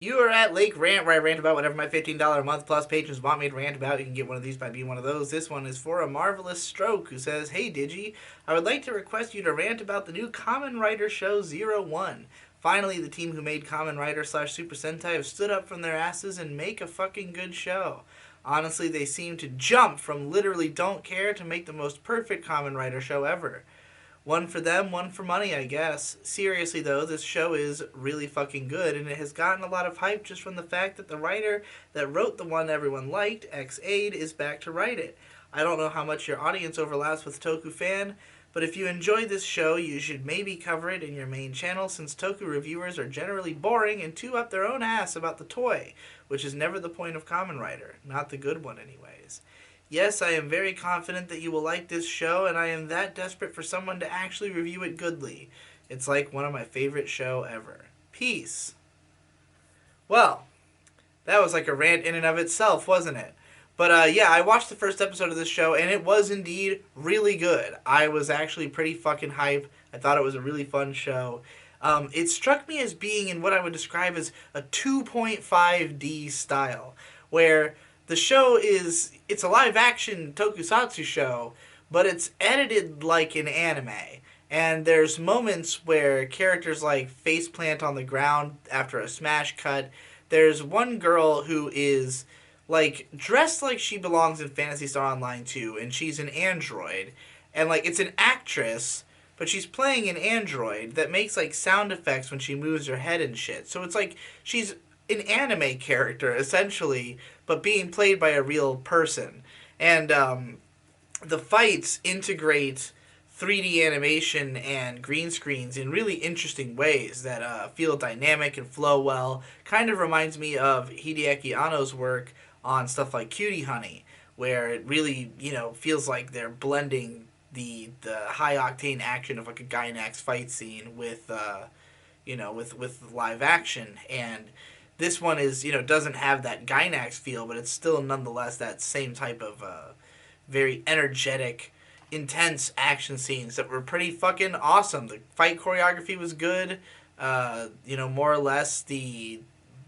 You are at Lake Rant, where I rant about whatever my $15 a month plus patrons want me to rant about. You can get one of these by being one of those. This one is for a Marvelous Stroke, who says, "Hey Digi, I would like to request you to rant about the new Kamen Rider show 01. Finally, the team who made Kamen Rider slash Super Sentai have stood up from their asses and make a fucking good show. Honestly, they seem to jump from literally don't care to make the most perfect Kamen Rider show ever. One for them, one for money, I guess. Seriously, though, this show is really fucking good, and it has gotten a lot of hype just from the fact that the writer that wrote the one everyone liked, X-Aid, is back to write it. I don't know how much your audience overlaps with Toku Fan, but if you enjoy this show, you should maybe cover it in your main channel, since Toku reviewers are generally boring and too up their own ass about the toy, which is never the point of Kamen Rider. Not the good one, anyways. Yes, I am very confident that you will like this show, and I am that desperate for someone to actually review it goodly. It's like one of my favorite show ever. Peace." Well, that was like a rant in and of itself, wasn't it? But yeah, I watched the first episode of this show, and it was indeed really good. I was actually pretty fucking hype. I thought it was a really fun show. It struck me as being in what I would describe as a 2.5D style, where the show it's a live action tokusatsu show, but it's edited like an anime. And there's moments where characters like faceplant on the ground after a smash cut. There's one girl who is like dressed like she belongs in Phantasy Star Online 2, and she's an android. And like it's an actress, but she's playing an android that makes like sound effects when she moves her head and shit. So it's like she's an anime character essentially, but being played by a real person. And the fights integrate 3D animation and green screens in really interesting ways that feel dynamic and flow well. Kind of reminds me of Hideaki Anno's work on stuff like Cutie Honey, where it really, feels like they're blending the high octane action of like a Gainax fight scene with with live action. And this one is, doesn't have that Gainax feel, but it's still nonetheless that same type of very energetic, intense action scenes that were pretty fucking awesome. The fight choreography was good. More or less the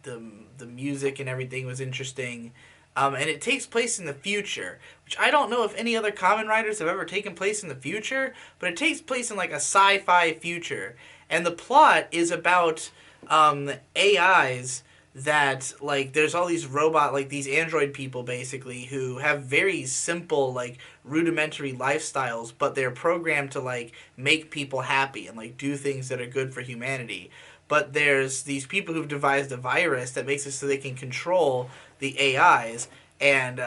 the music and everything was interesting. And it takes place in the future, which I don't know if any other Kamen Riders have ever taken place in the future, but it takes place in like a sci-fi future. And the plot is about AIs that like there's all these robot like these android people basically who have very simple like rudimentary lifestyles, but they're programmed to like make people happy and like do things that are good for humanity. But there's these people who've devised a virus that makes it so they can control the AIs and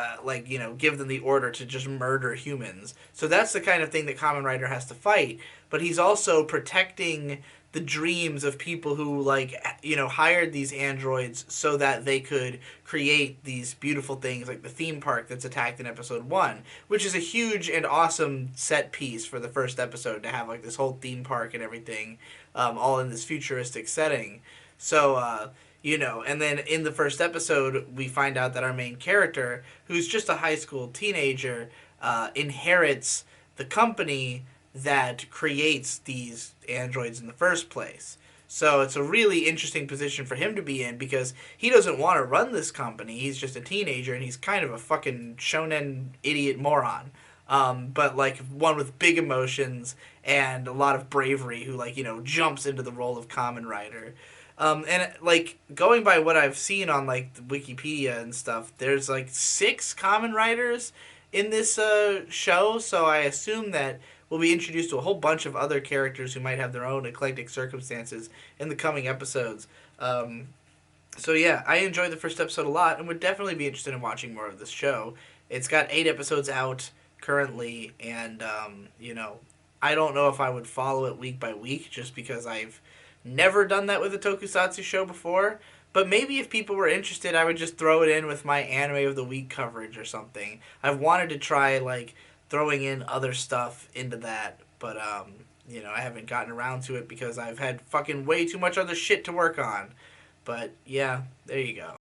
give them the order to just murder humans. So that's the kind of thing that Kamen Rider has to fight. But he's also protecting the dreams of people who hired these androids so that they could create these beautiful things like the theme park that's attacked in episode 1, which is a huge and awesome set piece for the first episode to have like this whole theme park and everything all in this futuristic setting. So and then in the first episode we find out that our main character, who's just a high school teenager, inherits the company that creates these androids in the first place. So it's a really interesting position for him to be in because he doesn't want to run this company. He's just a teenager and he's kind of a fucking shonen idiot moron. But like one with big emotions and a lot of bravery who jumps into the role of Kamen Rider. And like going by what I've seen on like the Wikipedia and stuff, there's like 6 Kamen Riders in this show, so I assume that we'll be introduced to a whole bunch of other characters who might have their own eclectic circumstances in the coming episodes. So yeah, I enjoyed the first episode a lot and would definitely be interested in watching more of this show. It's got 8 episodes out currently, and I don't know if I would follow it week by week just because I've never done that with a tokusatsu show before. But maybe if people were interested, I would just throw it in with my anime of the week coverage or something. I've wanted to try throwing in other stuff into that, but I haven't gotten around to it because I've had fucking way too much other shit to work on. But yeah, there you go.